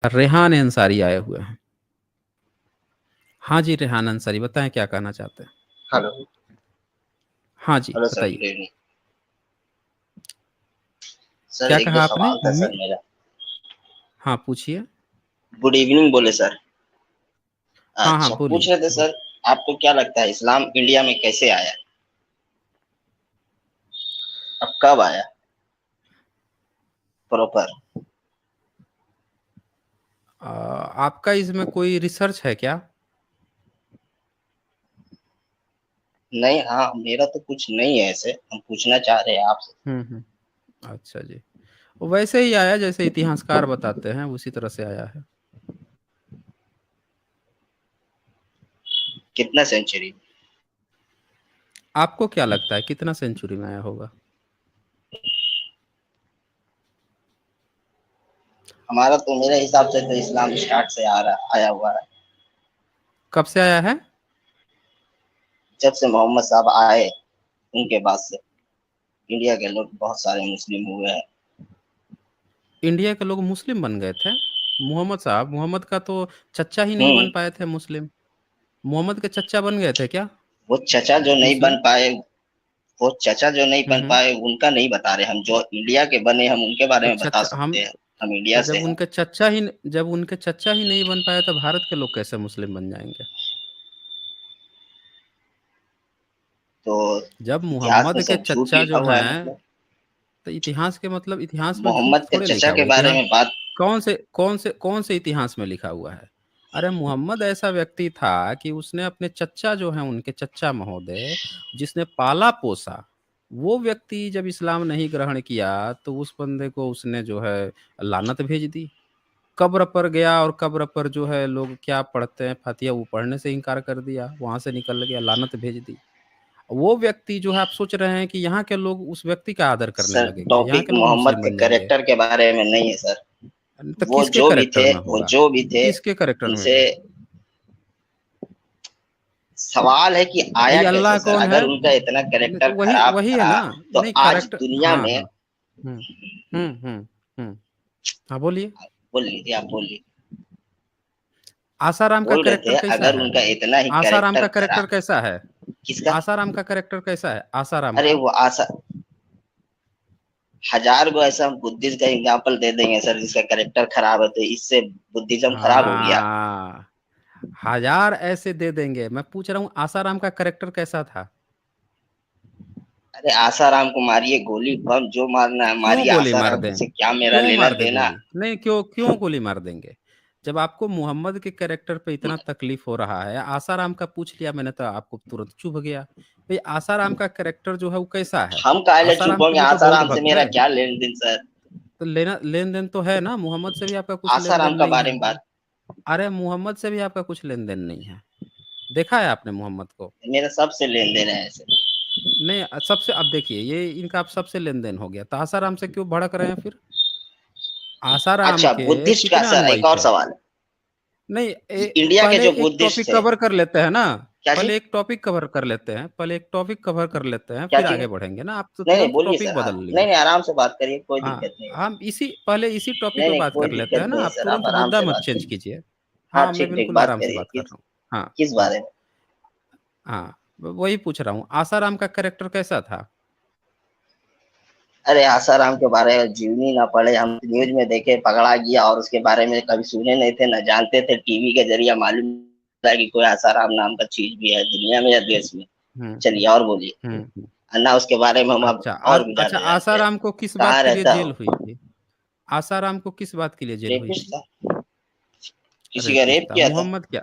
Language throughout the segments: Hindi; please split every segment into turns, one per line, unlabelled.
रेहान अंसारी आए हुए हैं। हाँ जी, रेहान अंसारी बताएं क्या कहना चाहते हैं।
हेलो।
हाँ जी
हेलो सर,
बताइए।
Good evening. सर,
क्या
एक दो
कहा आपने?
सवाल था सर मेरा।
हाँ पूछिए।
गुड इवनिंग बोले सर।
हाँ हाँ
अच्छा, पूछ
बोलिए।
रहे थे सर, आपको क्या लगता है इस्लाम इंडिया में कैसे आया? अब कब आया प्रॉपर?
आपका इसमें कोई रिसर्च है क्या?
नहीं, हाँ, मेरा तो कुछ नहीं है, ऐसे हम पूछना चाह रहे हैं आपसे।
अच्छा जी। वो वैसे ही आया जैसे इतिहासकार बताते हैं, उसी तरह से आया है।
कितना सेंचुरी?
आपको क्या लगता है कितना सेंचुरी में आया होगा?
हमारा तो मेरे हिसाब से तो इस्लाम स्टार्ट से आया हुआ है।
कब से आया है?
जब से मोहम्मद साहब आए उनके बाद से इंडिया के लोग बहुत सारे मुस्लिम हुए हैं।
इंडिया के लोग मुस्लिम बन गए थे? मोहम्मद का तो चच्चा ही नहीं बन
हम्म।
पाए थे मुस्लिम। मोहम्मद के चच्चा बन गए थे क्या
वो चचा जो नहीं बन
मुस्लिम?
पाए वो चचा जो नहीं बन
हम्म।
पाए उनका नहीं बता रहे हम, जो इंडिया के बने हम उनके बारे
तो
में बता
चचा हम
सकते हैं। हम
तो
इंडिया से हैं।
जब उनके चच्चा ही नहीं बन पाए तो भारत के लोग कैसे मुस्लिम बन जाएंगे?
तो
जब
इतिहास में
मोहम्मद के
सब झूठ
चच्चा
लिखा
जो
हुआ है
हैं,
मतलब।
तो इतिहास के मतलब इतिहास में झूठ
मोहम्मद के
थोड़े
चचा
लिखा
के
हुआ है।
बारे
इतिहास
में बात।
कौन से इतिहास में लिखा हुआ है? अरे मोहम्मद ऐसा व्यक्ति था कि उसने अपने चच्चा जो है, उनके चच्चा महोदय, जिसने पाला पोसा, वो व्यक्ति जब इस्लाम नहीं ग्रहण किया तो उस बंदे को उसने जो है लानत भेज दी। कब्र पर गया और कब्र पर जो है लोग क्या पढ़ते हैं फातिहा, वो पढ़ने से इनकार कर दिया, वहां से निकल गया, लानत भेज दी। वो व्यक्ति जो है, आप सोच रहे हैं कि यहाँ के लोग उस व्यक्ति का आदर करने
सर,
लगेंगे, यहाँ
टॉपिक
के लोग
मोहम्मद
मुस्लिम
के
बन जाएंगे?
करेक्टर के बारे में नहीं है सर।
तो
वो
किसके
जो भी
करेक्टर
थे
में
वो
होगा?
जो भी थे
किसके करेक्टर में
उनसे
होगा?
सवाल है कि
भाई
आया कैसे
अल्लाह
सर,
कौन है?
अगर उनका इतना
नहीं
करेक्टर
तो वही
खराब
वही है
था
ना।
तो
नहीं
आज
करेक्टर,
दुनिया
हाँ
में।
हाँ। हम्म हम्म हम्म हम्म। हाँ बोलिए।
बोल लीजिए, आप बोल लीजिए।
आसाराम का
बोल रहे
करेक्टर
थे
कैसा
अगर
है?
उनका इतना ही
आसाराम
करेक्टर
का करेक्टर
खराब।
कैसा है?
किसका?
आसाराम का करेक्टर कैसा है आसाराम
अरे
का?
वो आशा हजार को ऐसा बुद्धिस्ट का एग्जाम्पल दे देंगे सर जिसका करेक्टर खराब है, तो इससे बुद्धिज्म खराब हो गया।
हाँ, हजार ऐसे दे देंगे। मैं पूछ रहा हूँ आसाराम का करेक्टर कैसा था?
अरे आसाराम को मारिए, गोली बम जो मारना है
क्यों
मारिए,
गोली मार
आसाराम
दें?
से क्या मेरा
क्यों
लेना
मार दे
देना।
गोली? नहीं, क्यों क्यों गोली मार देंगे? जब आपको मोहम्मद के कैरेक्टर पे इतना तकलीफ हो रहा है, आसाराम का पूछ लिया मैंने तो आपको तुरंत चुभ गया। भाई आसाराम का कैरेक्टर जो है वो कैसा है?
हम काहे
आसाराम
चुप
के
होंगे?
भी तो बहुत
आसाराम से
भक्त
मेरा
है।
क्या लेन देन सर?
तो लेना लेन देन तो है ना, मोहम्मद से भी आपका कुछ लेन देन
आसाराम का
नहीं
बारे
है।
में बात।
अरे मोहम्मद से भी आपका कुछ लेन देन नहीं है। देखा है आपने मोहम्मद को?
मेरा सबसे लेन देन है ऐसे।
नहीं, सबसे अब देखिए, ये इनका आप सबसे लेन देन हो गया तो आसाराम से क्यों भड़क रहे हैं फिर? आसाराम
अच्छा,
के
बुद्धिस्ट का
कितने
सर एक
अनुयायी
और
थे?
सवाल है।
नहीं
इंडिया के
पहले
जो
एक
बुद्धिस्ट
टॉपिक
थे।
कवर कर लेते हैं ना।
क्या
पहले
चीज?
एक टॉपिक कवर कर लेते हैं, पहले एक टॉपिक कवर कर लेते हैं,
क्या
फिर
चीज?
आगे बढ़ेंगे ना। आप तो
नहीं नहीं,
तुरंत
बोलिए
टॉपिक
सर,
बदल
नहीं
लिए।
नहीं, आराम से बात करिए, कोई
हाँ,
दिक्कत नहीं है।
हम इसी टॉपिक
नहीं
पे
नहीं,
बात
कोई
कर लेते
दिक्कत
हैं ना।
नहीं है
आप
सर, आप
तुरंत
आराम
मुद्दा
से
मत
बात
चेंज
करिए।
कीजिए।
हाँ,
हाँ, मैं
ठीक ठीक,
बिल्कुल
बात
आराम से
करिए।
बात कर रहा हूँ। हाँ
किस
हाँ
बारे में?
हाँ। वही पूछ रहा हूँ, आसाराम का कैरेक्टर कैसा था?
अरे आसाराम के बारे में जीवनी ना पढ़े, हम न्यूज में देखे पकड़ा गया और उसके बारे में कभी सुने नहीं थे ना जानते थे, टीवी के जरिए मालूम था कि कोई आसाराम नाम का चीज भी है दुनिया में या देश में।
हम्म
चलिए और बोलिए।
हम्म।
अन्ना उसके बारे में हम अब और भी
अच्छा,
ज्यादा जानते हैं।
आसाराम को किस बात
कहाँ
के लिए
रहता
जेल
हो?
हुई थी? आसाराम को किस बात के लिए जेल हुई
रेपिस्ट
थी?
था। किसी का
रेपिस्ट
रेप
था
किया था।
मोहम्मद क्या?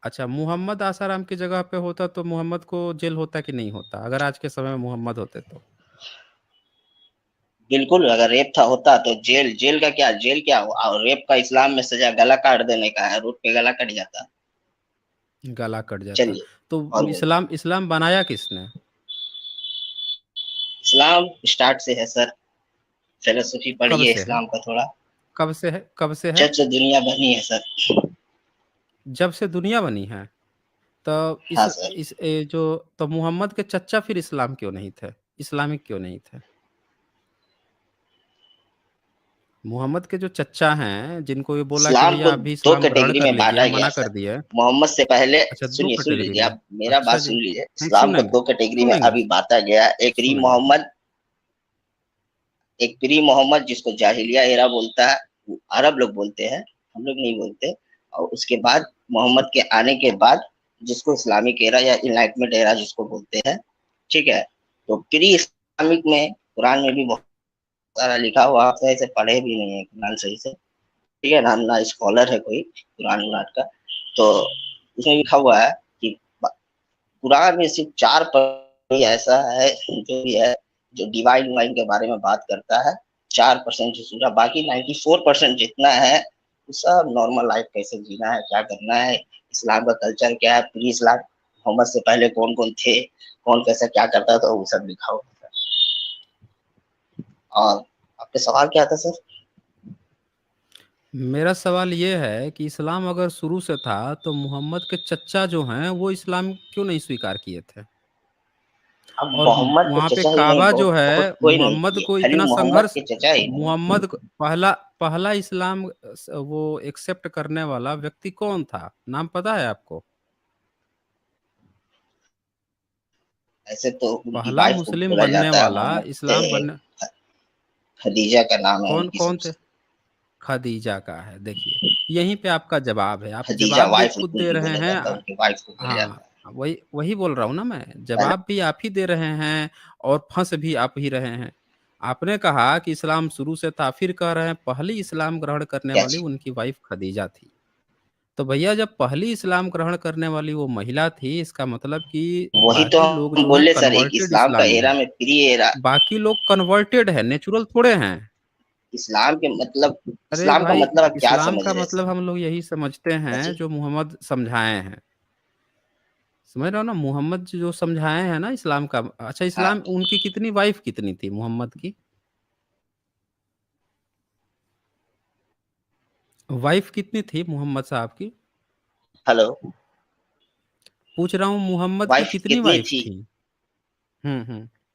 अच्छा, मोहम्मद आसाराम की जगह पे होता तो मोहम्मद को जेल होता कि नहीं होता, अगर आज के समय में मोहम्मद होते तो?
बिल्कुल, अगर रेप था होता तो जेल, जेल का क्या, जेल क्या हो, और रेप का इस्लाम में सजा गला काट देने का है, रोड पे गला कट जाता।
गला कट जाता।
चलिए
तो
और बोलिए।
इस्लाम इस्लाम बनाया किसने?
इस्लाम स्टार्ट से है सर, फिलोसफी
कब
पढ़िए
से है?
इस्लाम का थोड़ा।
कब से है?
जब से दुनिया बनी है सर।
जब से दुनिया बनी है। तो
हाँ सर।
जो, तो मोहम्मद के चच्चा फिर इस्लाम क्यों नहीं थे? इस्लामिक क्यों नहीं थे? मोहम्मद के जो चच्चा हैं, जिनको ये बोला कि
इस्लाम
भैया
को
आप भी
दो
इस्लाम ग्रहण
कैटेगरी
कर
में
लीजिए,
बांटा
हम
गया
मना
सर।
कर दिए।
मोहम्मद से पहले
अच्छा 2
सुनिए, सुन
कैटेगरी
लीजिए
में।
आप, मेरा
अच्छा
बात
जी।
सुन लीजिए।
नहीं
इस्लाम को
सुनेंगे,
दो कैटेगरी में
सुनेंगे,
अभी बांटा गया।
सुनेंगे।
एक प्री मोहम्मद जिसको जाहिलिया एरा बोलता है, अरब लोग बोलते हैं, हम लोग नहीं बोलते। और उसके बाद मोहम्मद के आने के बाद जिसको इस्लामिक एरा या इनलाइटमेंट एरा जिसको बोलते हैं, ठीक है। तो प्री इस्लामिक में कुरान में भी बहुत सारा लिखा हुआ, आप सही से पढ़े भी नहीं है कुरान सही से, ठीक है ना, हम ना स्कॉलर है कोई कुरान उरान का। तो उसमें लिखा हुआ है कि कुरान में सिर्फ 4% ऐसा है जो भी है, जो डिवाइन वाइन के बारे में बात करता है। 4% सूरा, बाकी 94% जितना है वो सब नॉर्मल लाइफ कैसे जीना है, क्या करना है, इस्लाम का कल्चर क्या है, प्री इस्लाम मोहम्मद से पहले कौन कौन थे, कौन कैसा क्या करता था, वो सब लिखा हुआ है। और आपके सवाल क्या था सर?
मेरा सवाल ये है कि इस्लाम अगर शुरू से था तो मोहम्मद के चच्चा जो हैं वो इस्लाम क्यों नहीं स्वीकार किए थे?
अब
और
मोहम्मद के
वहां पे
चचा ही नहीं,
काबा जो
बहुत बहुत
है,
कोई नहीं
मोहम्मद
किए,
को
खाली
इतना
मोहम्मद
संघर्ष,
के चचा ही नहीं।
पहला पहला इस्लाम वो एक्सेप्ट करने वाला व्यक्ति कौन था, नाम पता है आपको?
ऐसे तो उनकी
पहला
वाइफ को
मुस्लिम
बोला
बनने
जाता है
वाला,
मोहम्मद से,
इस्लाम बनने,
खदीजा का नाम है
कौन
उनकी
कौन थे?
सबसे।
खदीजा का है। देखिए, यहीं पे आपका जवाब है, आप
खदीजा
जवाब भी
वाइफ
खुद दे
उनकी
रहे
बोला
हैं।
जाता है, उनकी वाइफ को बोला
हाँ,
जाता है।
वही वही बोल रहा हूँ ना मैं,
पहले
जवाब भी आप ही दे रहे हैं और फंस भी आप ही रहे हैं। आपने कहा कि इस्लाम शुरू से था, फिर कह रहे हैं पहली इस्लाम ग्रहण करने
क्या
वाली
चीज?
उनकी वाइफ खदीजा थी। तो भैया जब पहली इस्लाम ग्रहण करने वाली वो महिला थी, इसका मतलब कि
वही तो
बाकी लोग
हम
जो हैं
बोले सर, एक
कन्वर्टेड
इस्लाम का
इस्लामी
एरा
हैं।
में प्री एरा।
बाकी लोग कन्वर्टेड है, नेचुरल थोड़े हैं।
इस्लाम के मतलब,
अरे
इस्लाम का
भाई,
मतलब आप क्या
इस्लाम
समझ
का
रहे हैं सर?
मतलब हम लोग यही समझते
क्या
हैं
चीज?
जो मोहम्मद समझाए हैं। समझ रहे हो ना, मोहम्मद जो समझाए हैं ना इस्लाम का। अच्छा,
हाँ।
इस्लाम उनकी कितनी वाइफ कितनी थी मोहम्मद की? वाइफ कितनी थी मोहम्मद साहब की?
हेलो।
पूछ रहा हूँ मोहम्मद की
वाइफ
कितनी
कितनी
वाइफ
थी?
थी?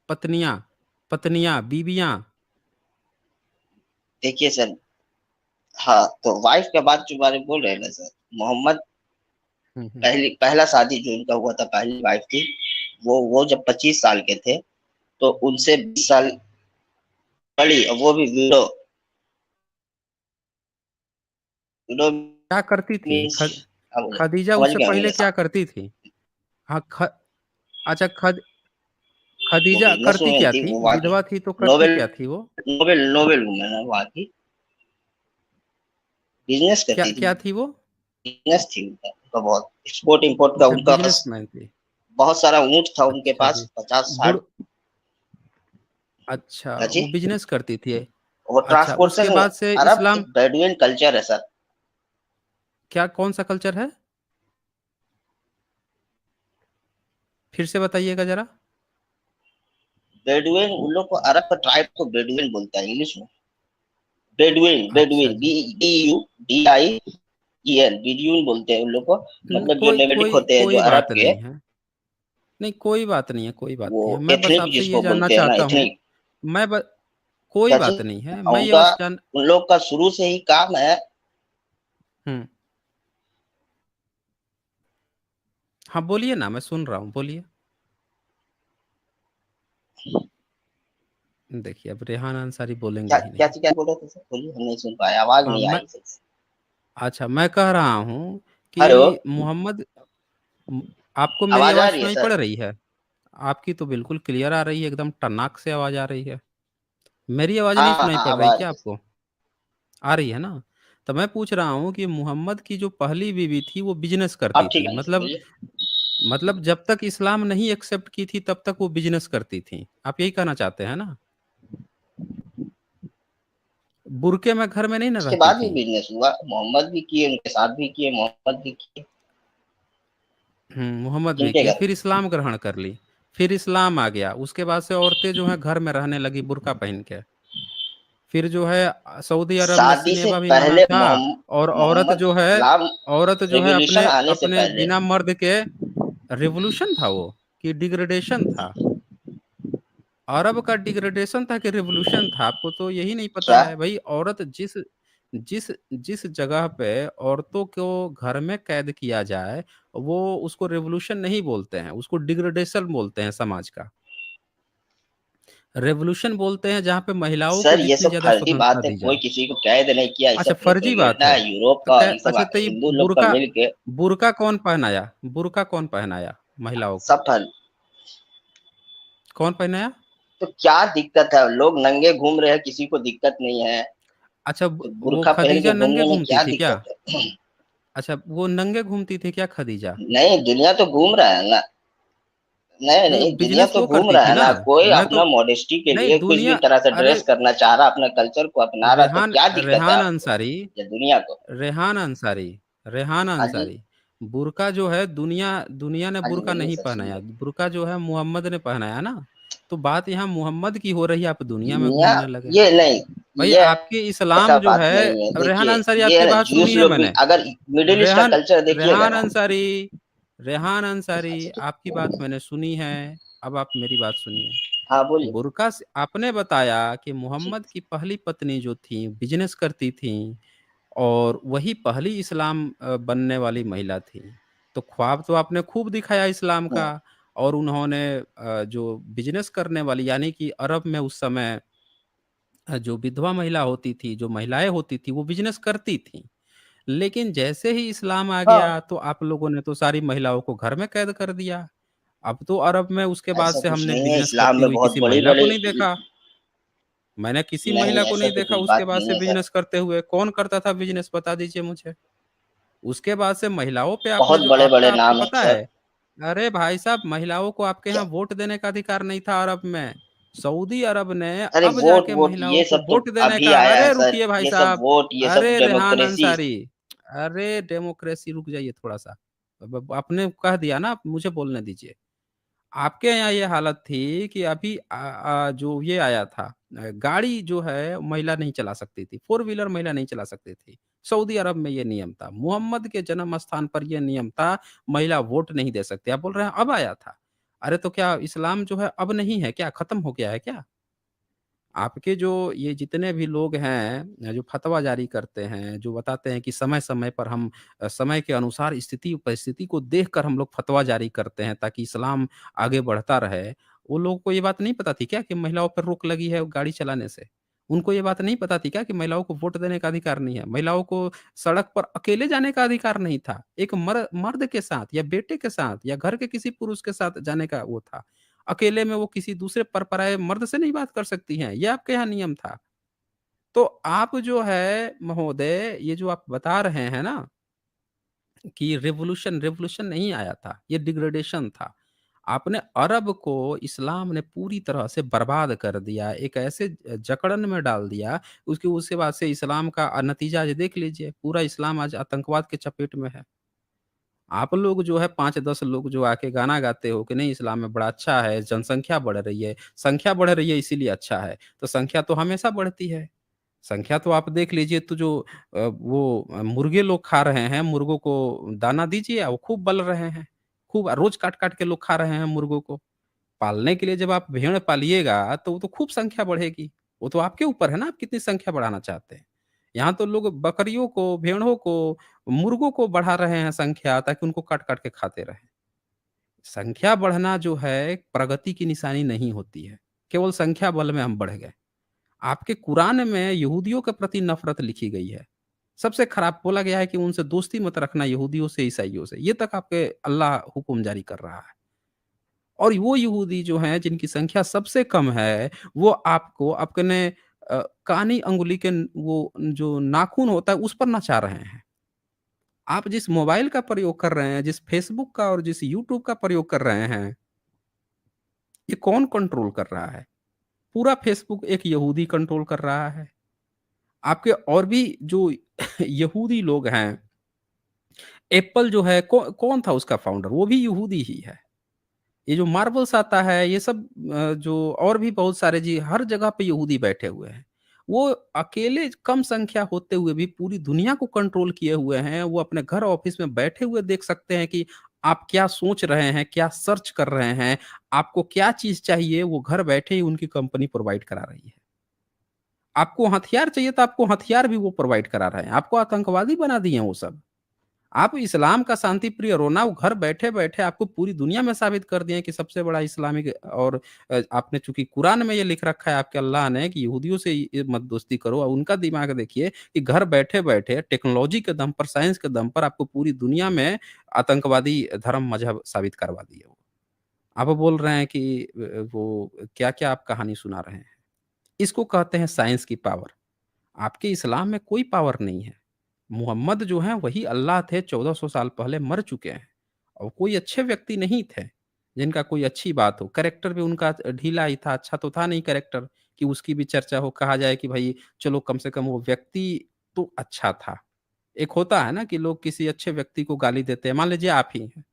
पत्नियां, पत्नियां, बीबियां।
देखिए सर, हाँ तो वाइफ के बाद जो बारे में बोल रहे हैं ना सर, मोहम्मद
हम्म।
पहला शादी जो इनका हुआ था, पहली वाइफ थी, वो जब 25 साल के थे, तो उनसे 20 साल बड़ी, और वो भी विडो। विडो
क्या करती थी
मीन्स,
खदीजा
समझ
उससे
गए
पहले
होंगे
क्या
साहब।
करती थी? हाँ अच्छा,
वो
खदीजा
बिजनेस
करती
वूमेन
क्या
थी,
थी?
वो वहाँ की
विधवा थी तो करती
नोबेल
क्या थी वो?
नोबेल नोबेल वूमेन है वहाँ की, बिजनेस
क्या
करती थी।
क्या थी वो?
बिजनेस थी उनका बहुत एक्सपोर्ट इंपोर्ट का
अच्छा,
उनका
बिजनेसमैन थी।
बहुत सारा ऊंट था उनके
अच्छा
पास,
जी।
50-60।
गुड़, अच्छा
हाँ
वो
जी।
बिजनेस करती थी।
वो
अच्छा, उसके
ट्रांसपोर्टेशन,
बाद से
अरब
इस्लाम,
एक बेडुइन कल्चर है सर।
क्या कौन सा कल्चर है? फिर से बताइएगा जरा।
बेडुइन, उन लोग को अरब का ट्राइब को बेडुइन बोलता है इंग्लिश में। बेडुइन,
अच्छा
बेडुइन,
जी।
BEDUDIEN, बेडुइन बोलते हैं उन लोग को। मतलब जो
कोई
नोमैडिक
कोई
होते हैं जो
कोई
अरब
बात
के,
नहीं है। नहीं, कोई बात नहीं है, कोई बात
वो
नहीं है, मैं बस
एथनिक
आपसे ये
जिसको
जानना
बोलते हैं ना,
चाहता हूँ।
एथनिक।
मैं कोई
क्या
बात
चीज?
नहीं है, मैं ये
उनका,
बस जान।
उन लोग का शुरू से ही काम है।
हम्म। हाँ बोलिए ना, मैं सुन रहा हूँ, बोलिए। देखिए, अब रेहान अंसारी बोलेंगे
क्या
ही
क्या
नहीं।
चीज, क्या बोल रहे थे सर? बोलिए, हम नहीं सुन पाए, आवाज नहीं
मैं,
आई सही से।
अच्छा मैं कह रहा हूँ
हेलो।
कि मोहम्मद, म- आपको मेरी
आवाज आ
आवाज़
रही है
सुनाई पड़
सर?
रही है? आपकी तो बिल्कुल क्लियर आ रही है, एकदम टनाक से आवाज़ आ रही है। मेरी आवाज़ नहीं
हाँ
सुनाई
हाँ,
पड़
अब
रही
आ
क्या
रही है।
आपको? आ रही है ना? तो मैं पूछ रहा हूँ कि मोहम्मद की जो पहली बीवी थी वो बिजनेस
अब
करती
ठीक
थी,
है सर,
मतलब,
बोलिए।
जब तक इस्लाम नहीं एक्सेप्ट की थी तब तक वो बिजनेस करती थी, आप यही कहना चाहते हैं ना? बुरके में घर में नहीं ना
उसके
रहती
बाद भी
थी?
बिजनेस हुआ, मोहम्मद भी किए, उनके साथ भी किए, मोहम्मद भी किए,
मोहम्मद भी
जिनके
किए,
घर।
फिर इस्लाम ग्रहण कर ली। फिर इस्लाम आ गया, उसके बाद से औरतें जो हैं घर में रहने लगी बुर्का पहन के। फिर जो है सऊदी अरब में
शादी से
सिनेमा भी मना
पहले
था। और
मोहम्मद इस्लाम
औरत जो है
रेवोल्यूशन
अपने
आने से
अपने
पहले।
बिना मर्द के, रिवॉल्यूशन था वो कि डिग्रेडेशन था? अरब का डिग्रेडेशन था कि रिवॉल्यूशन था? आपको तो यही नहीं पता
क्या?
है भाई। औरत जिस जिस जिस जगह पे औरतों को घर में कैद किया जाए, वो उसको रिवॉल्यूशन नहीं बोलते हैं, उसको डिग्रेडेशन बोलते हैं समाज का। रेवोल्यूशन बोलते हैं जहाँ पे महिलाओं को
सर ये
जितनी
सब
ज्यादा
फर्जी बात
स्वतंत्रता
है,
दी
कोई
जाए।
किसी को कैद नहीं किया, ये
अच्छा,
सब
फर्जी बात
प्रोपेगेंडा
है।
है यूरोप
तो
का,
क्या?
ये सब
अच्छा, तो ये
हिंदू लोग का
बुर्का
मिल के।
बुर्का कौन पहनाया? बुर्का कौन पहनाया महिलाओं को?
सब फल।
कौन पहनाया?
तो क्या दिक्कत है, लोग नंगे घूम रहे हैं, किसी को दिक्कत नहीं है।
अच्छा,
तो
वो
बुर्का पहन के
खदीजा नंगे
घूमने में
घूमती
क्या
थी क्या?
दिक्कत है?
अच्छा, वो नंगे घूमती थी क्या खदीजा?
नहीं, दुनिया तो घूम रहा है ना। नहीं
नहीं,
नहीं, दुनिया
बिजनेस
तो
वो
घूम
करती
रहा
थी
है
ना।
ना, कोई
मैं तो
अपना मॉडेस्टी के
नहीं,
लिए कुछ भी
दुनिया,
तरह से
अरे
ड्रेस करना चाह रहा, अपना कल्चर को अपना रहा, तो
रेहान
क्या दिक्कत है
रेहान
आपको
अंसारी
या दुनिया को?
रेहान अंसारी रेहान
हाँ जी।
अंसारी, बुर्का जो है, दुनिया दुनिया ने
हाँ जी,
बुर्का
बोलिए
नहीं
सर,
पहनाया,
सुनिए।
बुर्का जो है मोहम्मद ने पहनाया ना। तो बात यहाँ मोहम्मद की हो रही है, आप दुनिया में
दुनिया,
घूमने लगे।
ये नहीं,
भाई,
ये
आपकी इस्लाम
ऐसा
जो
बात
है,
नहीं है।
रेहान
देखिए,
अंसारी,
ये है
आपकी
ना,
बात सुनी
जूस
है
लोग भी
मैंने।
अगर मिडिल ईस्ट का
रेहान
कल्चर देखिएगा
रेहान
ना।
अंसारी रेहान अंसारी,
अच्छा ठीक।
आपकी बात मैंने सुनी है। अब आप मेरी बात सुनिए।
हाँ बोलिए।
बुर्का से आपने बताया कि
ठीक।
मोहम्मद की पहली पत्नी जो थी बिजनेस करती थी, और वही पहली इस्लाम बनने वाली महिला थी। तो ख्वाब तो आपने खूब दिखाया इस्लाम का।
हम्म।
और उन्होंने जो बिजनेस करने वाली, यानी कि अरब में उस समय जो विधवा महिला होती थी, जो महिलाएं होती थी, वो बिजनेस करती थी। लेकिन जैसे ही इस्लाम आ
हाँ,
गया, तो आप लोगों ने तो सारी महिलाओं को घर में कैद कर दिया। अब तो अरब में उसके बाद
ऐसा
से
कुछ
हमने
नहीं है,
बिजनेस
इस्लाम
करती
में
हुई
बहुत
किसी
बड़ी
महिला को
बड़ी।
नहीं देखा। मैंने किसी
नहीं,
महिला को
ऐसा
नहीं
तो
देखा
कुछ
उसके
बात
बाद
नहीं
से
है सर।
बिजनेस करते हुए। कौन करता था बिजनेस, बता दीजिए मुझे। उसके बाद से महिलाओं पे आपने
बहुत
जो
बड़े
आपका
बड़े
आपको
नाम है
पता
सर।
है? अरे भाई साहब, महिलाओं को आपके
क्या?
यहाँ वोट देने का अधिकार नहीं था अरब में। सऊदी अरब ने
अरे
अब
वोट
जाके
वोट
महिलाओं
ये
को
सब तो
वोट देने
अभी
का,
आया है
अरे
सर,
रुकिए भाई
ये सब
साहब।
वोट, ये सब
अरे रेहान
डेमोक्रेसी।
अंसारी, अरे डेमोक्रेसी, रुक जाइए थोड़ा सा। अब आपने कह दिया ना, आप मुझे बोलने दीजिए। आपके यहाँ ये हालत थी कि अभी जो ये आया था, गाड़ी जो है महिला नहीं चला सकती थी, फोर व्हीलर महिला नहीं चला सकती थी। सऊदी अरब में ये नियम था, मोहम्मद के जन्म स्थान पर ये नियम था, महिला वोट नहीं दे सकती। आप बोल रहे हैं अब आया था? अरे तो क्या इस्लाम जो है अब नहीं है क्या, खत्म हो गया है क्या? आपके जो ये जितने भी लोग हैं, जो फतवा जारी करते हैं, जो बताते हैं कि समय-समय पर हम समय के अनुसार स्थिति परिस्थिति को देखकर हम लोग फतवा जारी करते हैं ताकि इस्लाम आगे बढ़ता रहे। वो लोगों को ये बात नहीं पता थी क्या कि महिलाओं पर रोक लगी है गाड़ी चलाने से? उनको ये बात नहीं पता थी क्या कि महिलाओं को वोट देने का अधिकार नहीं है? महिलाओं को सड़क पर अकेले जाने का अधिकार नहीं था। एक मर्द के साथ या बेटे के साथ या घर के किसी पुरुष के साथ जाने का वो था। अकेले में वो किसी दूसरे परपराए मर्द से नहीं बात कर सकती हैं, ये आपके यहाँ नियम था। तो आप जो है महोदय, ये जो आप बता रहे हैं ना कि रिवॉल्यूशन नहीं आया था, ये डिग्रेडेशन था। आपने अरब को, इस्लाम ने पूरी तरह से बर्बाद कर दिया, एक ऐसे जकड़न में डाल दिया, उसके बाद से इस्लाम का नतीजा आज देख लीजिए, पूरा इस्लाम आज आतंकवाद के चपेट में है। आप लोग जो है 5-10 लोग जो आके गाना गाते हो कि नहीं इस्लाम में बड़ा अच्छा है, जनसंख्या बढ़ रही है, संख्या बढ़ रही है इसीलिए अच्छा है। तो संख्या तो हमेशा बढ़ती है। संख्या तो आप देख लीजिए, तो जो मुर्गे लोग खा रहे हैं, मुर्गों को दाना दीजिए वो खूब पल रहे हैं। खूब रोज़ काट-काट के लोग खा रहे हैं मुर्गों को। पालने के लिए जब आप भेड़ पालिएगा तो वो तो खूब संख्या बढ़ेगी। वो तो आपके ऊपर है ना, आप कितनी संख्या बढ़ाना चाहते हैं। यहाँ तो लोग बकरियों को, भेड़ों को, मुर्गों को बढ़ा रहे हैं संख्या, ताकि उनको काट-काट के खाते रहें। संख्या बढ़ना जो है प्रगति की निशानी नहीं होती है। केवल संख्या बल में हम बढ़ गए। आपके कुरान में यहूदियों के प्रति नफ़रत लिखी गई है। सबसे खराब बोला गया है कि उनसे दोस्ती मत रखना, यहूदियों से, ईसाइयों से। ये तक आपके अल्लाह हुक्म जारी कर रहा है। और वो यहूदी जो हैं जिनकी संख्या सबसे कम है, वो आपको अपने कानी अंगुली के वो जो नाखून होता है उस पर नचा रहे हैं। आप जिस मोबाइल का प्रयोग कर रहे हैं, जिस फ़ेसबुक का और जिस यूट्यूब का प्रयोग कर रहे हैं, ये कौन कंट्रोल कर रहा है? पूरा फ़ेसबुक एक यहूदी कंट्रोल कर रहा है। आपके और भी जो यहूदी लोग हैं, एप्पल जो है कौन था उसका फाउंडर? वो भी यहूदी ही है। ये जो मार्वल्स आता है, ये सब जो और भी बहुत सारे जी, हर जगह पे यहूदी बैठे हुए हैं। वो अकेले कम संख्या होते हुए भी पूरी दुनिया को कंट्रोल किए हुए हैं। वो अपने घर ऑफ़िस में बैठे हुए देख सकते हैं कि आप क्या सोच रहे हैं, क्या सर्च कर रहे हैं, आपको क्या चीज़ चाहिए, वो घर बैठे ही उनकी कंपनी प्रोवाइड करा रही है। आपको हथियार चाहिए तो आपको हथियार भी वो प्रोवाइड करा रहे हैं। आपको आतंकवादी बना दिए हैं वो सब। आप इस्लाम का शांति प्रिय रोना, वो घर बैठे-बैठे आपको पूरी दुनिया में साबित कर दिए हैं कि सबसे बड़ा इस्लामिक और आपने चूँकि कुरान में ये लिख रखा है आपके अल्लाह ने कि यहूदियों से ये मत दोस्ती करो और उनका दिमाग देखिए कि घर बैठे-बैठे टेक्नोलॉजी के दम पर, साइंस के दम पर आपको पूरी दुनिया में आतंकवादी धर्म मज़हब साबित करवा दिए वो। आप बोल रहे हैं कि वो क्या-क्या आप कहानी सुना रहे हैं। इसको कहते हैं साइंस की पावर। आपके इस्लाम में कोई पावर नहीं है। मोहम्मद जो हैं वही अल्लाह थे 1400 साल पहले मर चुके हैं और कोई अच्छे व्यक्ति नहीं थे, जिनका कोई अच्छी बात हो। कैरेक्टर भी उनका ढीला ही था, अच्छा तो था नहीं कैरेक्टर कि उसकी भी चर्चा हो, कहा जाए कि भई चलो कम से कम वो व्यक्ति तो अच्छा था। एक होता है ना कि लोग किसी अच्छे व्यक्ति को गाली देते हैं, मान लीजिए आप ही हैं।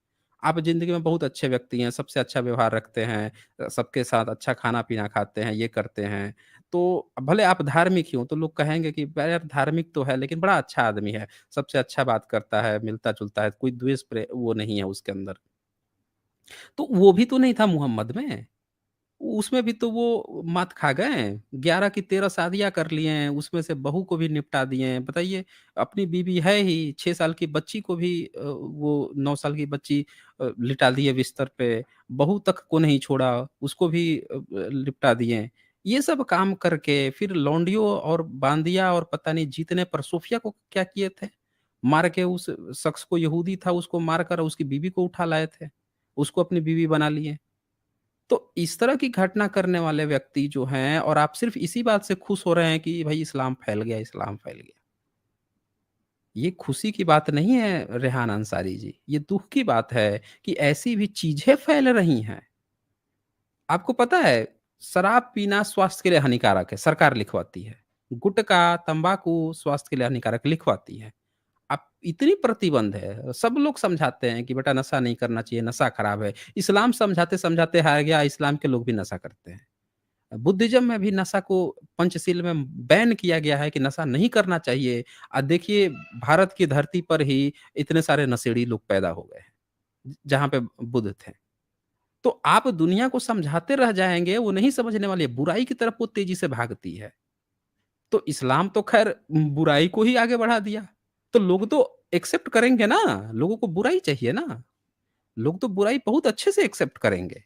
आप ज़िंदगी में बहुत अच्छे व्यक्ति हैं, सबसे अच्छा व्यवहार रखते हैं, सबके साथ अच्छा खाना-पीना खाते हैं, ये करते हैं। तो भले आप धार्मिक ही हों, तो लोग कहेंगे कि ब यार धार्मिक तो है लेकिन बड़ा अच्छा आदमी है, सबसे अच्छा बात करता है, मिलता-जुलता है, कोई द्वेष वो नहीं है उसके अंदर। तो वो भी तो नहीं था मोहम्मद में। उसमें भी तो वो मात खा गए। 11 की 13 शादियाँ कर लिए हैं, उसमें से बहू को भी निपटा दिए हैं। बताइए, अपनी बीवी है ही, 6 साल की बच्ची को भी वो 9 साल की बच्ची लिटा दिए बिस्तर पे, बहू तक को नहीं छोड़ा, उसको भी लिपटा दिए। ये सब काम करके फिर लौंडियों और बांदिया और पता नहीं जीतने पर सोफिया को क्या किए थे? मार के उस शख्स को यहूदी था, उसको मारकर उसकी बीवी को उठा लाए थे। उसको अपनी बीवी बना लिए। तो इस तरह की घटना करने वाले व्यक्ति जो हैं और आप सिर्फ़ इसी बात से खुश हो रहे हैं कि भई इस्लाम फैल गया, इस्लाम फैल गया। ये खुशी की बात नहीं है रेहान अंसारी जी, ये दुःख की बात है कि ऐसी भी चीज़ें फैल रही हैं। आपको पता है शराब पीना स्वास्थ्य के लिए हानिकारक है, सरकार लिखवाती है। गुटखा, तम्बाकू स्वास्थ्य के लिए हानिकारक लिखवाती है। अब इतनी प्रतिबंध है, सब लोग समझाते हैं कि बेटा नशा नहीं करना चाहिए, नशा खराब है। इस्लाम समझाते-समझाते हार गया, इस्लाम के लोग भी नशा करते हैं। बुद्धिज़्म में भी नशा को पंचशील में बैन किया गया है कि नशा नहीं करना चाहिए। देखिए भारत की धरती पर ही इतने सारे नशेड़ी लोग पैदा हो गए हैं, जहाँ पे बुद्ध थे। तो आप दुनिया को समझाते रह जाएँगे, वो नहीं समझने वाली है, बुराई की तरफ वो तेज़ी से भागती है। तो इस्लाम तो ख़ैर बुराई को ही आगे बढ़ा दिया। तो लोग तो एक्सेप्ट करेंगे ना, लोगों को बुराई चाहिए ना। लोग तो बुराई बहुत अच्छे से एक्सेप्ट करेंगे।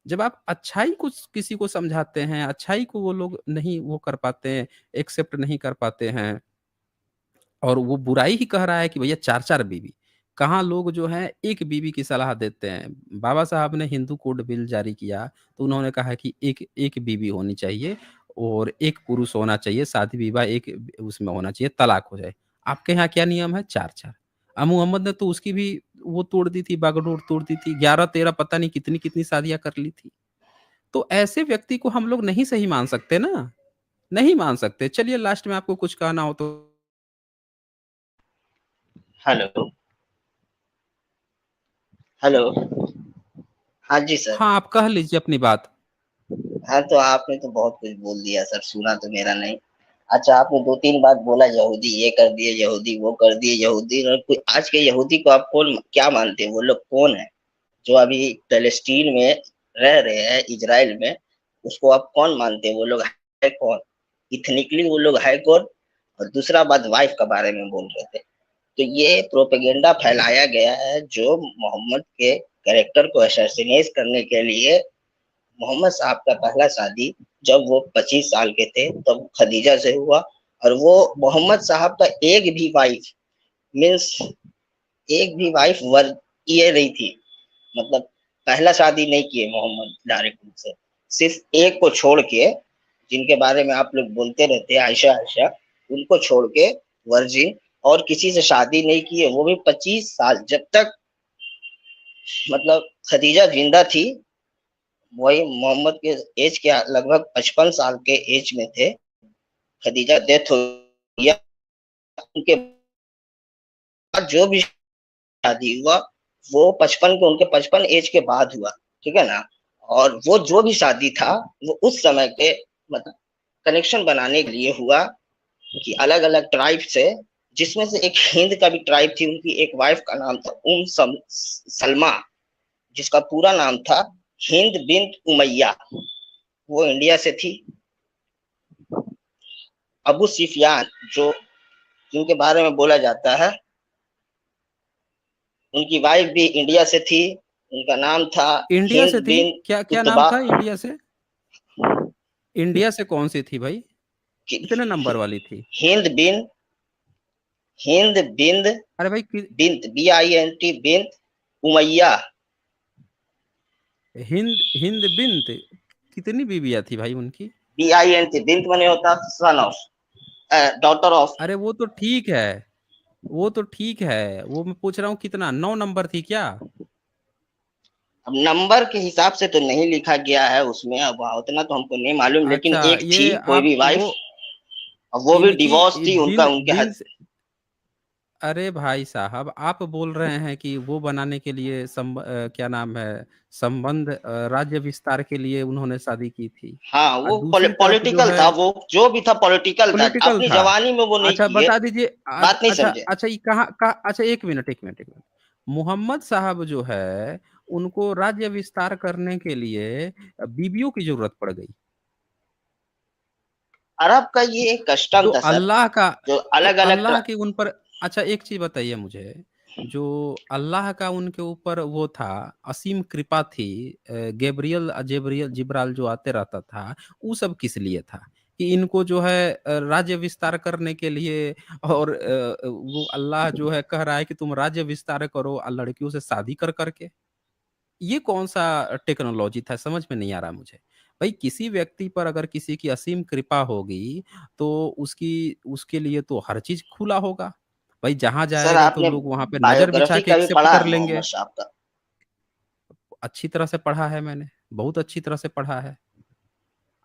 जब आप अच्छाई को किसी को समझाते हैं, अच्छाई को वो लोग नहीं वो कर पाते हैं, एक्सेप्ट नहीं कर पाते हैं और वो बुराई ही कह रहा है कि भैया 4-4 बीवी। कहाँ लोग जो हैं एक बीवी की सलाह देते हैं। बाबा साहब ने हिंदू कोड बिल जारी किया, तो उन्होंने कहा कि एक एक बीवी होनी चाहिए और एक पुरुष होना चाहिए, शादी-विवाह एक उसमें होना चाहिए, तलाक हो जाए। आपके यहाँ क्या नियम है? 4-4। मोहम्मद ने तो उसकी भी वो तोड़ दी थी, बागडोर तोड़ दी थी। 11-13 पता नहीं कितनी-कितनी शादियाँ कर ली थी। तो ऐसे व्यक्ति को हम लोग नहीं सही मान सकते ना, नहीं मान सकते। चलिए लास्ट में आपको कुछ कहना हो तो
हेलो, हेलो। हाँ जी सर।
हाँ, आप कह लीजिए अपनी बात।
हाँ, तो आपने तो बहुत कुछ बोल दिया सर, सुना तो मेरा नहीं। अच्छा, आपने 2-3 बात बोला, यहूदी ये कर दिए, यहूदी वो कर दिए, यहूदी और कोई आज के यहूदी को आप कौन क्या मानते हैं? वो लोग कौन हैं? जो अभी पैलेस्टीन में रह रहे हैं, इज़राइल में, उसको आप कौन मानते हैं? वो लोग है कौन? इथनिकली वो लोग है कौन? और दूसरा बात वाइफ़ के बारे में बोल रहे थे। तो ये प्रोपेगेंडा फैलाया गया है जो मोहम्मद के कैरेक्टर को असैसिनेट करने के लिए। मोहम्मद साहब का पहला शादी जब वो 25 साल के थे तब खदीजा से हुआ और वो मोहम्मद साहब का एक भी वाइफ मीन्स एक भी वाइफ वर्ग ये रही थी। मतलब पहला शादी नहीं किए मोहम्मद डायरेक्ट उनसे, सिर्फ एक को छोड़ के, जिनके बारे में आप लोग बोलते रहते हैं आयशा आयशा, उनको छोड़ के वर्जिन और किसी से शादी नहीं की है, वो भी 25 साल। जब तक मतलब खदीजा जिंदा थी, वही मोहम्मद के एज के लगभग 55 साल के एज में थे। खदीजा डेथ हो गया, उनके बाद जो भी शादी हुआ वो 55 के उनके 55 एज के बाद हुआ, ठीक है ना। और वो जो भी शादी था वो उस समय के मतलब कनेक्शन बनाने के लिए हुआ कि अलग अलग ट्राइब से जिसमें से एक हिंद का भी ट्राइब थी, उनकी एक वाइफ का नाम था सलमा, जिसका पूरा नाम था हिंद बिन्त उमैया, वो इंडिया से थी। अबू सुफियान, जो जिनके बारे में बोला जाता है, उनकी वाइफ भी इंडिया से थी, उनका नाम था
इंडिया से
हिंद
थी?
बिन
क्या क्या नाम
उतबा।
था इंडिया से? इंडिया से कौन सी थी भाई? कितने नंबर वाली थी?
हिंद बिन हिंद बिंद
अरे भाई
बिंत BINT बिंत उमैया।
हिंद हिंद बिंत, कितनी बीवियां थी भाई उनकी?
BINT बिंत मने होता सन ऑफ, डॉटर ऑफ।
अरे वो तो ठीक है, वो तो ठीक है, वो मैं पूछ रहा हूँ कितना, 9 नंबर थी क्या?
अब नंबर के हिसाब से तो नहीं लिखा गया है उसमें, अब उतना तो हमको नहीं मालूम, लेकिन
अच्छा,
एक थी
ये
कोई
आप
भी वाइफ,
वो
वो भी
इनकी
डिवोर्स थी उनका,
बिन
उनके
बिन अरे भाई साहब, आप बोल रहे हैं कि वो बनाने के लिए क्या नाम है, संबंध, राज्य विस्तार के लिए उन्होंने शादी की थी।
हाँ,
और
वो
दूसरी तरफ जो
पॉलिटिकल
है,
था, वो जो भी था पॉलिटिकल था,
पॉलिटिकल
अपनी
था।
जवानी में वो नहीं
अच्छा
किए,
बता दीजिए,
बात नहीं
अच्छा
समझे।
अच्छा, ये अच्छा, एक मिनट, मोहम्मद साहब जो है, उनको राज्य विस्तार करने के लिए बीबियों की जरूरत पड़ गई।
अरब का ये एक कस्टम
तो
था सर,
अल्लाह का
जो
तो
अलग अलग
अल्लाह की उन पर, अच्छा एक चीज बताइए मुझे, जो अल्लाह का उनके ऊपर वो था, असीम कृपा थी, गैब्रियल जेब्रियल जिब्राल जो आते रहता था, वो सब किस लिए था? कि इनको जो है राज्य विस्तार करने के लिए, और वो अल्लाह जो है कह रहा है कि तुम राज्य विस्तार करो लड़कियों से शादी कर करके, ये कौन-सा टेक्नोलॉजी था? समझ में नहीं आ रहा मुझे। भई किसी व्यक्ति पर अगर किसी की असीम कृपा होगी, तो उसके लिए तो हर चीज़ खुला होगा। भई जहाँ
सर,
जाएगा तो
आपने
लोग वहाँ पे नज़र बिछा
बायोग्राफी
के
का भी
एक्सेप्ट
पढ़ा
कर
है मोहम्मद
लेंगे।
साहब का?
अच्छी तरह से पढ़ा है मैंने, बहुत अच्छी तरह से पढ़ा है।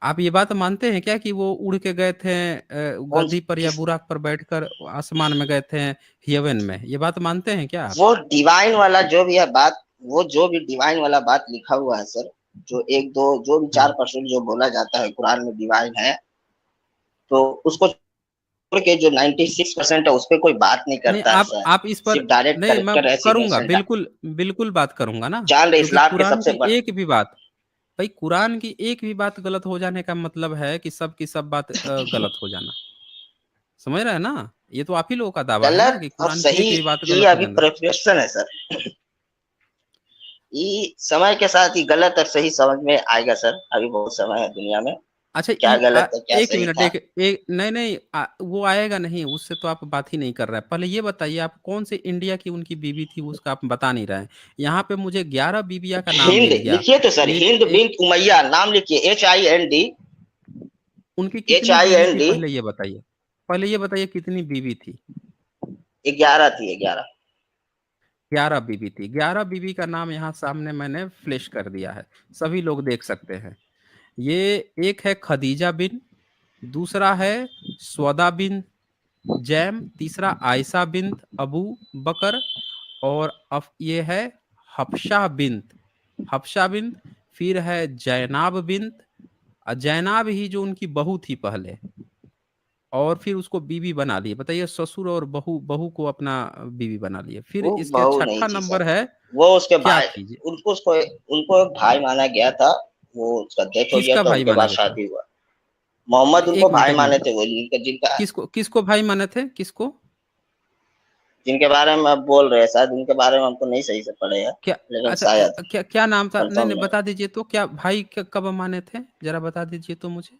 आप ये बात मानते हैं क्या कि वो उड़ के गए थे
कौन
गद्दी पर या
किस
बुराक पर बैठकर आसमान में गए थे हेवन में? ये बात मानते हैं क्या आप?
वो डिवाइन वाला जो भी है बात, वो जो भी डिवाइन वाला बात लिखा हुआ है सर, जो एक दो जो भी
हुँ।
4% जो बोला जाता है कुरान में डिवाइन है, तो उसको छोड़ के जो 96% है उस पे कोई बात नहीं
नहीं,
करता है
आप
सर।
आप इस पर,
सिर्फ डायरेक्ट
नहीं मैं
करेक्टर
करूँगा,
एसिग्नेशन
बिल्कुल, बिल्कुल बात करूँगा ना,
जान रहे
क्योंकि
इस्लाम के
कुरान
सबसे
की
बड़
एक भी बात, भाई कुरान की एक भी बात गलत हो जाने का मतलब है कि सब की सब बात गलत हो जाना। समझ रहे हैं ना? ये तो आप ही लोगों का दावा है ना
गलत
कि
और
कुरान की एक
सही
भी बात
की
गलत हो
अभी
जाना।
प्रिपरेशन है सर। ये समय के साथ ही गलत और सही समझ में आएगा सर, अभी बहुत समय है दुनिया में,
अच्छा
क्या गलत है क्या
1
सही
मिनट,
था।
नहीं, नहीं, वो आएगा नहीं, उससे तो आप बात ही नहीं कर रहे हैं। पहले ये बताइए आप कौन से इंडिया की उनकी बीवी थी उसका आप बता नहीं रहे हैं। यहाँ पे मुझे 11 बीवियाँ का नाम
हिंद
मिल गया।
लिखिए तो सर,
एक
हिंद
एक
बिन उमैया नाम लिखिए, HIND,
उनकी
एच
कितनी
आई
बीवी
एन
थी
डी
पहले ये बताइए? पहले ये बताइए कितनी बीवी थी?
11 थी, 11।
11 बीवी थी। 11 बीवी का नाम यहाँ सामने मैंने फ्लैश कर दिया है। सभी लोग देख सकते हैं। ये एक है खदीजा बिन, दूसरा है स्वदा बिन जैम, तीसरा आयशा बिन्त अबू बकर, और ये है हफ्शा बिन्त, हफ्शा बिन्त, फिर है जैनाब बिन्त, जैनाब ही जो उनकी बहू थी पहले, और फिर उसको बीवी बना लिए। बताइए, ससुर और बहू, बहू को अपना बीवी बना लिए। फिर
वो
इसके
बहू नहीं
छठा
थी
नंबर
सर,
है,
वो उसके
क्या
भाई,
थी जी?
उनको एक भाई माना गया था, वो उसका डेथ हो गया
किसका
था,
भाई
उनके
माना
बाद
गया था?
शादी हुआ। मोहम्मद उनको
एक मिनट,
भाई
एक
माने
मिनट,
थे, वो जिनका जिनका
किसको किसको भाई माने थे, किसको?
जिनके बारे में आप बोल रहे हैं, शायद उनके बारे में हमको नहीं सही से पढ़े हैं,
क्या?
लेकिन
अच्छा,
शायद,
क्या क्या नाम था? नहीं
कंफर्म
नहीं,
नहीं।
बता दीजिए तो, क्या भाई कब माने थे, जरा बता दीजिए तो मुझे।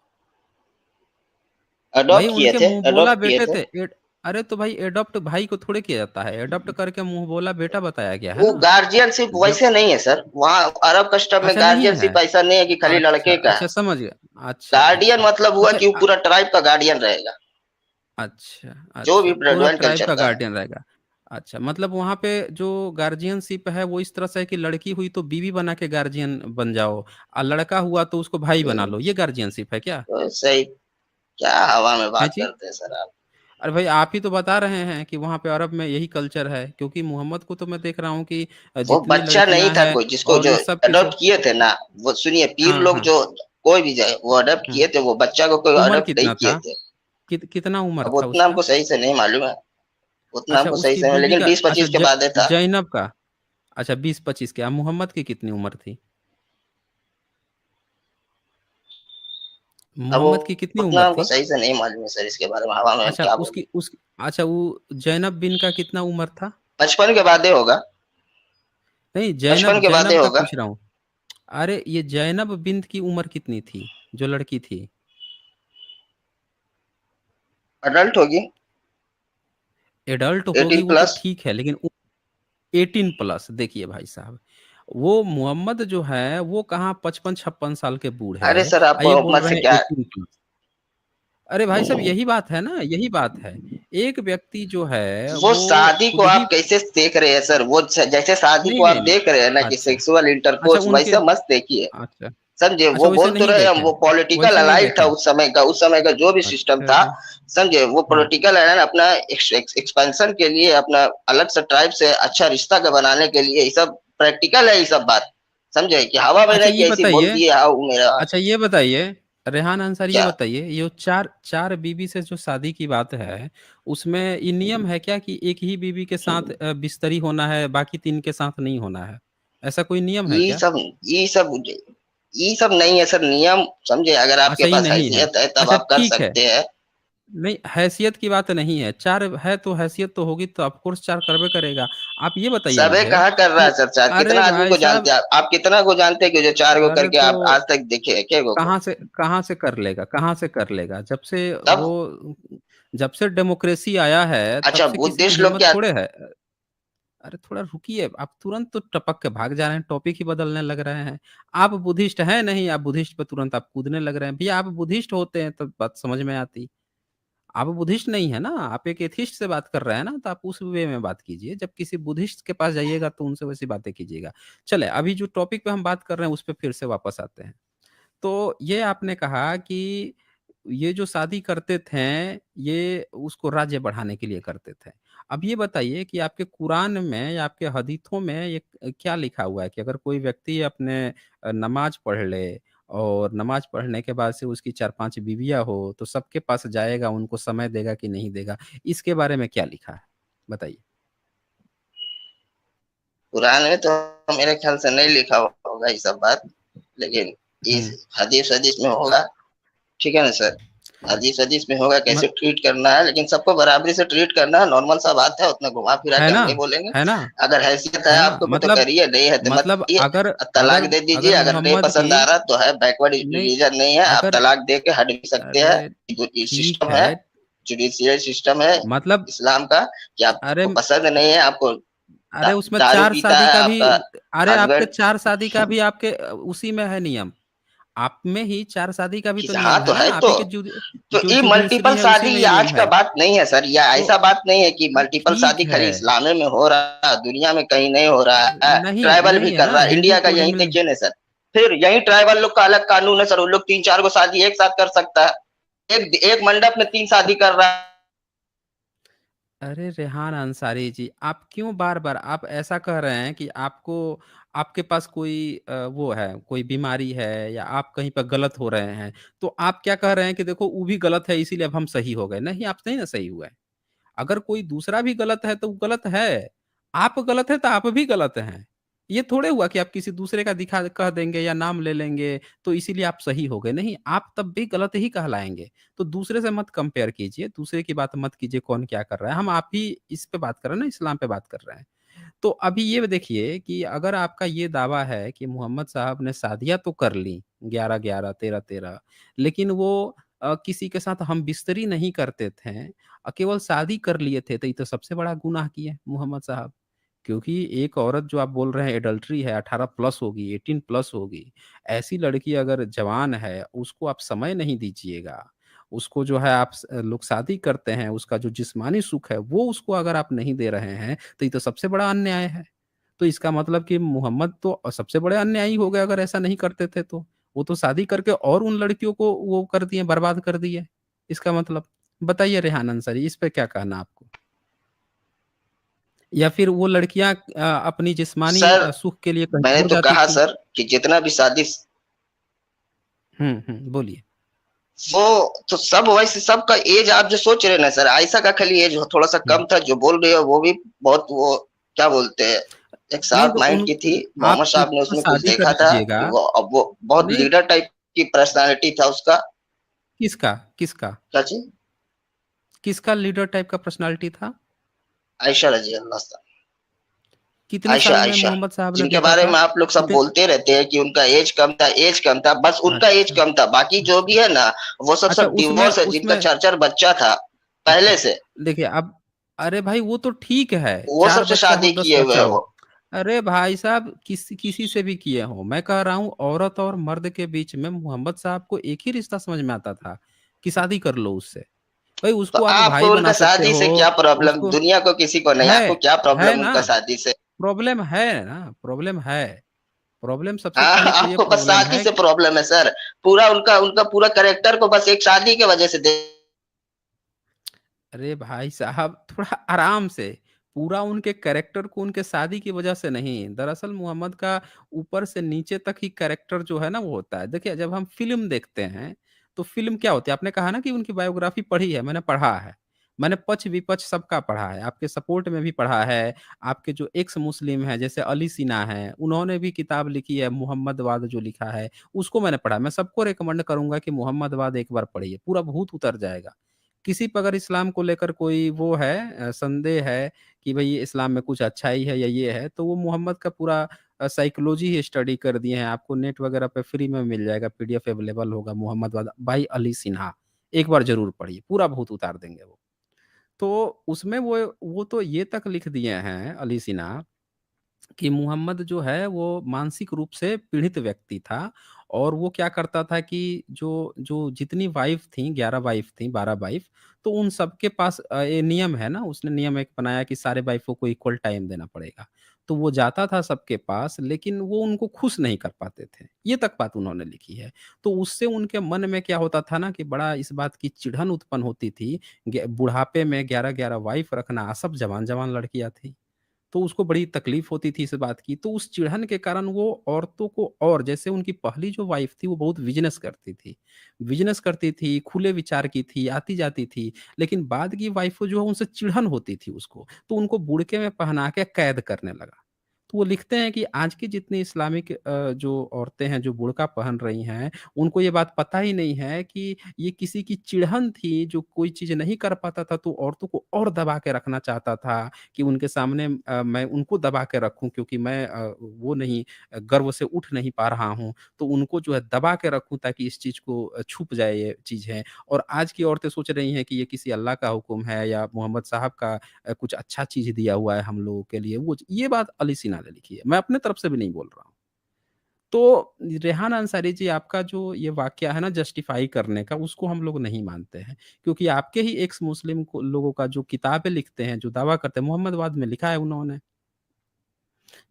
भाई उनके मुंह बोला
अडॉप्ट किए
बेटे
थे।
थे अरे तो भाई एडॉप्ट भाई को थोड़े किया जाता है, एडॉप्ट करके मुंह बोला बेटा बताया गया है
वो
ना।
गार्जियनशिप
जब,
वैसे नहीं है सर, वहाँ अरब कस्टम में
अच्छा नहीं है,
गार्जियनशिप ऐसा नहीं है कि खाली
अच्छा
लड़के का है।
अच्छा, समझ गया, अच्छा
गार्डियन
अच्छा
मतलब हुआ
अच्छा
कि वो पूरा ट्राइब का गार्डियन रहेगा,
अच्छा
जो भी
अच्छा, पूरा
ब्लडवाइन
ट्राइब
कल्चर
का
का है।
गार्डियन रहेगा। अच्छा, मतलब वहां पे जो गार्जियनशिप है वो इस तरह से है कि लड़की हुई तो बीवी बना के गार्जियन बन जाओ, और लड़का हुआ तो उसको भाई बना लो, ये गार्जियनशिप है क्या?
तो सही, क्या हवा में
है
बात
जी?
करते हैं सर आप।
अरे भाई आप ही तो बता रहे हैं कि वहाँ पे अरब में यही कल्चर है, क्योंकि मोहम्मद को तो मैं देख रहा हूँ कि
वो
जितनी
बच्चा नहीं
लड़कियां
था
हैं,
कोई जिसको
और
जो
ये सब की
अडॉप्ट
सब,
किए थे ना, वो सुनिए, पीर
हाँ
लोग
हाँ,
जो कोई भी जाए वो अडॉप्ट
हाँ।
किए थे, वो बच्चा को कोई
उम्र
अडॉप्ट नहीं
कितना
किए
था?
थे।
कितना उम्र
अब
था
उतना
उसका?
हमको सही से नहीं मालूम है। उतना
अच्छा
हमको सही
उसकी
से,
बीवी
लेकिन
का, अच्छा
20-25 के बाद था।
जैनब का, अच्छा 20-25 के। अब मोहम्मद की कितनी उम्र थी?
अब वो
मोहम्मद की कितनी
उतना
उम्र
हमको
थी?
सही से नहीं मालूम है सर, इसके बारे में हवा में हम
अच्छा
क्या बोले।
उसकी उस अच्छा वो जैनब बिन का कितना उम्र था?
55 के बाद होगा।
नहीं, जैनब
55 के बाद
जैनब का
होगा।
पूछ रहा हूँ। अरे ये जैनब बिन्त की उम्र कितनी थी, जो लड़की थी?
अडल्ट होगी।
एडल्ट होगी
18
वो तो
प्लस।
ठीक है, लेकिन 18+। देखिए भाई साहब, वो मोहम्मद जो है वो कहाँ 55-56 साल के बूढ़े,
अरे सर, आप
ये बोल
मोहम्मद
रहे
से
हैं
क्या।
18+। अरे भाई साहब यही बात है ना, यही बात है। एक व्यक्ति जो है
वो
वो
शादी को
खुद ही,
आप कैसे देख रहे हैं सर, वो जैसे शादी
नहीं
को आप
नहीं नहीं,
देख रहे हैं ना कि
अच्छा
सेक्सुअल
अच्छा
इंटरकोर्स,
उनके,
वैसे मत देखिए।
अच्छा
समझे,
अच्छा
वो
वैसे
बोल तो
नहीं
रहे हम,
देखे,
वो पॉलिटिकल
वैसे नहीं
अलाइड था
देखे।
उस समय का, उस समय का जो भी सिस्टम
अच्छा,
था। समझे, वो
हम्म।
पॉलिटिकल अलाइड अपना एक्सपेंशन के लिए, अपना अलग से ट्राइब से अच्छा रिश्ता का बनाने के लिए, ये सब प्रैक्टिकल है, ये सब बात। समझे कि हवा में
अच्छा
नहीं
ये
कि ऐसी बोल
बताइए,
दिए हाँ मेरा।
अच्छा ये बताइए, रेहान अंसारी ये
क्या।
बताइए, ये जो चार चार बीवी से जो शादी की बात है, उसमें ये नियम है क्या कि एक ही बीवी के साथ बिस्तरी होना है, बाकी तीन के साथ नहीं होना है? ऐसा कोई नियम है
ये
क्या?
सब ये सब ये सब नहीं है सर नियम। समझे, अगर आपके
अच्छा ये
पास
नहीं है,
हैसियत है तब
अच्छा
आप कर
ठीक है।
सकते हैं।
नहीं, हैसियत की बात नहीं है, चार है तो हैसियत तो होगी, तो ऑफकोर्स चार करवे करेगा। आप ये बताइए
सबे
मुझे
कहाँ कर रहा
कि,
है सर चार,
अरे
कितना आदमी
भाई
को जानते
साहब,
हैं आप कितना को जानते हैं कि जो 4 गो
अरे
करके
तो
आप आज तक देखे हैं क्या को।
कहाँ से कर लेगा, कहाँ से कर लेगा?
तब
जब से डेमोक्रेसी आया है तब
अच्छा
से किसी की
बुद्धिस्ट लोग
हिम्मत
क्या।
थोड़े है। अरे थोड़ा रुकिए, आप तुरंत तो टपक के भाग जा रहे हैं, टॉपिक ही बदलने लग रहे हैं। आप बुद्धिस्ट हैं नहीं, आप बुद्धिस्ट पे तुरंत आप कूदने लग रहे हैं। भैया आप बुद्धिस्ट होते हैं तो बात समझ में आती। आप बुद्धिस्ट नहीं है ना, आप एक एथिस्ट से बात कर रहे हैं ना, तो आप उस वे में बात कीजिए। जब किसी बुद्धिस्ट के पास जाइएगा तो उनसे वैसी बातें कीजिएगा। चले अभी जो टॉपिक पे हम बात कर रहे हैं उस पे फिर से वापस आते हैं। तो ये आपने कहा कि ये जो शादी करते थे, ये उसको राज्य बढ़ाने के लिए करते थे। अब ये बताइए कि आपके कुरान में या आपके हदीथों में ये क्या लिखा हुआ है कि अगर कोई व्यक्ति अपने नमाज़ पढ़ ले और नमाज़ पढ़ने के बाद से उसकी 4-5 बीवियाँ हो, तो सबके पास जाएगा, उनको समय देगा कि नहीं देगा? इसके बारे में क्या लिखा है? बताइए।
कुरान में तो मेरे ख्याल से नहीं लिखा होगा ये सब बात, लेकिन इस
हुँ।
हदीस हदीस में होगा। ठीक है ना सर। हदीस हदीस में होगा कैसे
मत
ट्रीट करना है, लेकिन सबको बराबरी से ट्रीट करना है, नॉर्मल सा बात है, उतना घुमा फिरा
है
के हम
ना?
नहीं बोलेंगे।
है ना?
अगर हैसियत है
है ना?
आपको तो करिए, नहीं है तो मत
मतलब
करिए।
अगर
तलाक
अगर
दे दीजिए,
अगर
अगर नहीं
मोहम्मद की,
पसंद आ रहा तो है, बैकवर्ड
नहीं,
रिलीजन नहीं है, आप
अगर,
तलाक दे के हट भी सकते हैं।
अरे
ये
ठीक
सिस्टम है,
है,
जुडिशियल सिस्टम है
मतलब,
इस्लाम का, कि
अरे
आपको पसंद नहीं है, आपको
अरे उसमें
दारू
4
पीता
शादी
है
का भी,
आपका
अरे आपके
हस्बैंड।
4 शादी का भी आपके उसी में है नियम। आप में ही 4 शादी का भी तो
हाँ
नियम है
तो
ना,
है
आप
तो।
ही के
तो
जो
ये
जुडिशरी
मल्टीपल
है
शादी
उसी में
ये
ये
आज
नियम
का
है।
बात नहीं है सर, या
तो
ऐसा बात नहीं है कि
अरे
मल्टीपल
ठीक
शादी
है,
खाली इस्लाम में हो रहा है, दुनिया में कहीं नहीं हो रहा है,
नहीं
ट्राइबल भी
नहीं है
कर
ना,
रहा है,
हिंदू
इंडिया का
कोड
यही
में।
देखिए ना सर। फिर यही ट्राइबल लोग का अलग कानून है सर, उन लोग 3-4 को शादी एक साथ कर सकता है, एक मंडप में 3 शादी कर रहा है।
अरे रेहान अंसारी जी, आप क्यों बार-बार आप ऐसा कह रहे हैं कि आपके पास कोई वो है, कोई बीमारी है या आप कहीं पर गलत हो रहे हैं। तो आप क्या कह रहे हैं कि देखो वो भी गलत है इसीलिए अब हम सही हो गए। नहीं, आप नहीं ना सही हुए। अगर कोई दूसरा भी गलत है तो वो गलत है। आप गलत हैं तो आप भी गलत हैं। ये थोड़े हुआ कि आप किसी दूसरे का दिखा कह देंगे या नाम ले लेंगे तो इसीलिए आप सही हो गए। नहीं, आप तब भी गलत ही कहलाएँगे। तो दूसरे से मत कंपेयर कीजिए, दूसरे की बात मत कीजिए कौन क्या कर रहा है। हम आप ही इस पे बात कर रहे हैं ना, इस्लाम पे बात कर रहे हैं। तो अभी ये देखिए कि अगर आपका ये दावा है कि मोहम्मद साहब ने शादियाँ तो कर ली 11-11, 13-13, लेकिन वो किसी के साथ हम-बिस्तरी नहीं करते थे, केवल शादी कर लिए थे, तो ये तो सबसे बड़ा गुनाह किए मोहम्मद साहब। क्योंकि एक औरत जो आप बोल रहे हैं एडल्टरी है, 18 प्लस होगी, 18 प्लस होगी, ऐसी लड़की अगर जवान है, उसको आप समय नहीं दीजिएगा, उसको जो है आप लोग शादी करते हैं, उसका जो जिस्मानी सुख है, वो उसको अगर आप नहीं दे रहे हैं, तो ये तो सबसे बड़ा अन्याय है। तो इसका मतलब कि मोहम्मद तो सबसे बड़े अन्यायी हो गए अगर ऐसा नहीं करते थे तो। वो तो शादी करके और उन लड़कियों को वो कर दिए, बर्बाद कर दिए, इसका मतलब। बताइए रेहान अंसारी, इस पे क्या कहना आपको? या फिर वो लड़कियाँ अपनी जिस्मानी
सर
सुख के लिए कहीं
मैंने
और
तो
जाती
कहा
थी?
सर कि जितना भी शादी।
बोलिए।
वो तो सब वैसे सबका एज आप जो सोच रहे हैं ना सर, आयशा का खाली एज थोड़ा सा
हुँ।
कम था, जो बोल रही है वो भी बहुत वो क्या बोलते हैं, एक
नहीं
शार्प
तो
माइंड
उन
की थी।
उ आप
मोहम्मद साहब ने
उनसे
उसमें कुछ
शादी कर
देखा था
लीजिएगा।
कि वो अब वो बहुत
नहीं,
लीडर टाइप की पर्सनालिटी था उसका।
किसका? किसका?
क्या चीज?
किसका लीडर टाइप का पर्सनैलिटी था?
आयशा रजी अल्लाह।
कितने
आयशा
साल में
आयशा
मोहम्मद साहब ने
जिनके
देखा
बारे
था?
में आप लोग सब
कितने
बोलते रहते हैं कि उनका एज कम था, एज कम था, बस उनका एज
अच्छा,
कम था, बाकी जो भी
अच्छा।
है ना वो सब
अच्छा
सब
उसमें
डिवोर्स है, जिनका
उसमें
चार चार बच्चा था
अच्छा,
पहले से,
देखिए अब अरे भाई वो तो ठीक है,
वो
4
सबसे
बच्चा हो,
शादी
10
किए हुए
बच्चा
हैं
हो।
वो।
अरे भाई साहब किसी किसी से भी किए हों, मैं कह रहा हूँ औरत और मर्द के बीच में मोहम्मद साहब को एक ही रिश्ता समझ में आता था कि शादी कर लो उससे। भाई
तो
उसको आप भाई
आपको
बना
उनका
सकते
शादी से क्या
हो,
प्रॉब्लम,
उसको
दुनिया को किसी को नहीं,
है
आपको क्या
है
प्रॉब्लम
ना,
उनका शादी से?
प्रॉब्लम है। प्रॉब्लम सबसे
हाँ
पहली तो ये
आपको बस
प्रॉब्लम
शादी
है
से
कि
प्रॉब्लम है सर। पूरा उनका उनका पूरा करेक्टर को बस एक शादी के वजह से
अरे भाई साहब थोड़ा आराम से, पूरा उनके कैरेक्टर को उनके शादी की वजह से नहीं, दरअसल मोहम्मद का ऊपर से नीचे तक ही कैरेक्टर जो है ना वो होता है। देखिए जब हम फ़िल्म देखते हैं, तो फ़िल्म क्या होती है? आपने कहा ना कि उनकी बायोग्राफ़ी पढ़ी है, मैंने पढ़ा है। मैंने पक्ष-विपक्ष सबका पढ़ा है, आपके सपोर्ट में भी पढ़ा है, आपके जो एक्स मुस्लिम हैं जैसे अली सिन्हा हैं, उन्होंने भी किताब लिखी है मोहम्मदवाद जो लिखा है, उसको मैंने पढ़ा है। मैं सबको रिकमेंड करूँगा कि मोहम्मदवाद एक बार पढ़िए, पूरा भूत उतर जाएगा। किसी पे अगर इस्लाम को लेकर कोई वो है संदेह है कि भई ये इस्लाम में कुछ अच्छाई है या ये है, तो वो मोहम्मद का पूरा साइकोलॉजी ही स्टडी कर दिए हैं। आपको नेट वगैरह पे फ्री में मिल जाएगा, पीडीएफ अवेलेबल होगा मोहम्मद वादा बाय अली सिन्हा। एक बार ज़रूर पढ़िए, पूरा भूत उतार देंगे वो। तो उसमें वो तो ये तक लिख दिए हैं अली सिन्हा कि मुहम्मद जो है वो मानसिक रूप से पीड़ित व्यक्ति था और वो क्या करता था कि जो जो जितनी वाइफ़ थीं 11 वाइफ़ थीं, 12 वाइफ़ तो उन सबके पास ये नियम है ना उसने नियम एक बनाया कि सारे वाइफ़ों को इक्वल टाइम देना पड़ेगा। तो वो जाता था सबके पास लेकिन वो उनको खुश नहीं कर पाते थे। ये तक बात उन्होंने लिखी है। तो उससे उनके मन में क्या होता था ना कि बड़ा इस बात की चिढ़न उत्पन्न होती थी, बुढ़ापे में 11-11 वाइफ़ रखना, सब जवान-जवान लड़कियाँ थी। तो उसको बड़ी तकलीफ़ होती थी इस बात की, तो उस चिढ़न के कारण वो औरतों को और जैसे उनकी पहली जो वाइफ़ थी, वो बहुत बिज़नेस करती थी। बिज़नेस करती थी, खुले विचार की थी, आती-जाती थी, लेकिन बाद की वाइफ़ जो है उनसे चिढ़न होती थी उसको, तो उनको बुर्के में पहना के कैद करने लगा। तो वो लिखते हैं कि आज की जितनी इस्लामिक जो औरतें हैं, जो बुर्का पहन रही हैं, उनको ये बात पता ही नहीं है कि ये किसी की चिढ़न थी, जो कोई चीज़ नहीं कर पाता था, तो औरतों को और दबा के रखना चाहता था कि उनके सामने मैं उनको दबा के रखूँ क्योंकि मैं वो नहीं गर्व से उठ नहीं पा रहा हूँ, तो उनको जो है दबा के रखूँ ताकि इस चीज़ को छुप जाए ये चीज़ है। और आज की औरतें सोच रही हैं कि ये किसी अल्लाह का हुक्म है या मोहम्मद साहब का कुछ अच्छा चीज़ दिया हुआ है हम लोगों के लिए, वो ये बात अली सिन्हा ने लिखी है। मैं अपने तरफ से भी नहीं बोल रहा हूँ। तो रेहान अंसारी जी आपका जो ये वाकया है ना जस्टिफ़ाई करने का, उसको हम लोग नहीं मानते हैं। क्योंकि आपके ही एक्स मुस्लिम को लोगों का जो किताबें लिखते हैं, जो दावा करते हैं, मोहम्मदवाद में लिखा है उन्होंने।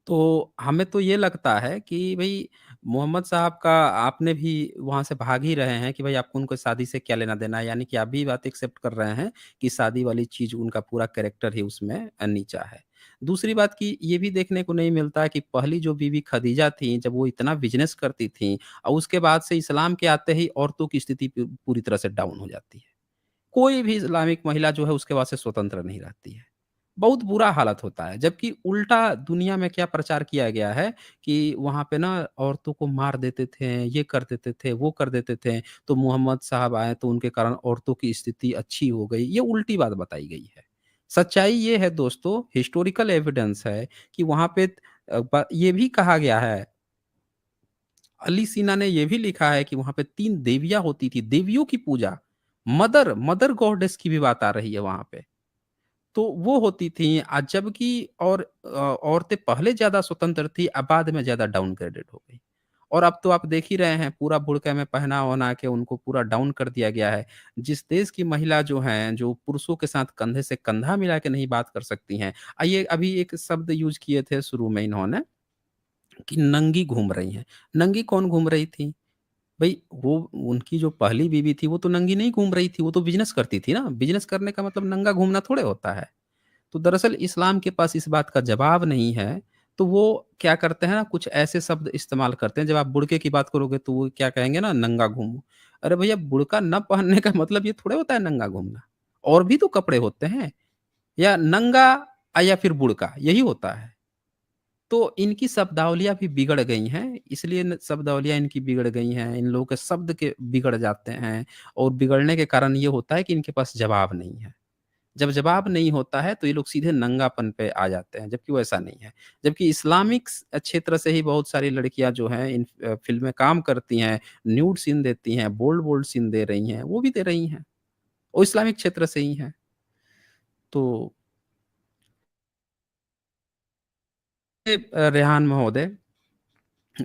तो हमें तो ये लगता है कि भई मोहम्मद साहब का आपने भी वहाँ से भाग ही रहे हैं कि भई आपको उनको शादी से क्या लेना-देना है, यानी कि आप भी बात एक्सेप्ट कर रहे हैं कि शादी वाली चीज़ उनका पूरा कैरेक्टर ही उसमें नीचा है। दूसरी बात कि ये भी देखने को नहीं मिलता है कि पहली जो बीवी खदीजा थीं, जब वो इतना बिज़नेस करती थीं और उसके बाद से इस्लाम के आते ही औरतों की स्थिति पूरी तरह से डाउन हो जाती है। कोई भी इस्लामिक महिला जो है उसके बाद से स्वतंत्र नहीं रहती है। बहुत बुरा हालत होता है, जबकि उल्टा दुनिया में क्या प्रचार किया गया है कि वहाँ पे ना औरतों को मार देते थे, ये कर देते थे, वो कर देते थे, तो मोहम्मद साहब आए तो उनके कारण औरतों की स्थिति अच्छी हो गई, ये उल्टी बात बताई गई है। सच्चाई ये है दोस्तों, हिस्टोरिकल एविडेंस है कि वहाँ पे ये भी कहा गया है, अली सिन्हा ने ये भी लिखा है कि वहाँ पे 3 देवियाँ होती थी, देवियों की पूजा, मदर मदर गॉडेस की भी बात आ रही है वहाँ पे। तो वो होती थी जबकि और औरतें पहले ज़्यादा स्वतंत्र थी, अब बाद में ज़्यादा डाउनग्रेडेड हो गई। और अब तो आप देख ही रहे हैं पूरा बुर्का में पहना-वहना के उनको पूरा डाउन कर दिया गया है। जिस देश की महिला जो हैं, जो पुरुषों के साथ कंधे से कंधा मिला के नहीं बात कर सकती हैं। आइए अभी एक शब्द यूज़ किए थे शुरू में इन्होंने कि नंगी घूम रही हैं। नंगी कौन घूम रही थी? भई वो उनकी जो पहली बीवी थी वो तो नंगी नहीं घूम रही थी, वो तो बिज़नेस करती थी ना। बिज़नेस करने का मतलब नंगा घूमना थोड़े होता है। तो दरअसल इस्लाम के पास इस बात का जवाब नहीं है, तो वो क्या करते हैं ना कुछ ऐसे शब्द इस्तेमाल करते हैं, जब आप बुर्के की बात करोगे तो वो क्या कहेंगे ना नंगा घूमो। अरे भैया बुर्का न पहनने का मतलब ये थोड़े होता है नंगा घूमना। और भी तो कपड़े होते हैं, या नंगा या फिर बुर्का यही होता है। तो इनकी शब्दावलियाँ भी बिगड़ गई हैं, इसलिए न शब्दावलियाँ इनकी बिगड़ गई हैं, इन लोगों के शब्द के बिगड़ जाते हैं और बिगड़ने के कारण ये होता है कि इनके पास जवाब नहीं है। जब जवाब नहीं होता है तो ये लोग सीधे नंगापन पे आ जाते हैं, जबकि वो ऐसा नहीं है। जबकि इस्लामिक क्षेत्र से ही बहुत सारी लड़कियाँ जो हैं इन फ़िल्म में काम करती हैं, न्यूड सीन देती हैं, बोल्ड-बोल्ड सीन दे रही हैं, वो भी दे रही हैं। वो इस्लामिक क्षेत्र से ही हैं। तो रेहान महोदय,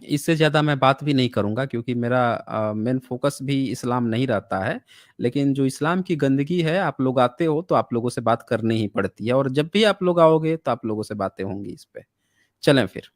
इससे ज़्यादा मैं बात भी नहीं करूँगा क्योंकि मेरा मेन फ़ोकस भी इस्लाम नहीं रहता है। लेकिन जो इस्लाम की गंदगी है, आप लोग आते हो तो आप लोगों से बात करनी ही पड़ती है और जब भी आप लोग आओगे तो आप लोगों से बातें होंगी इस पे। चलें फिर।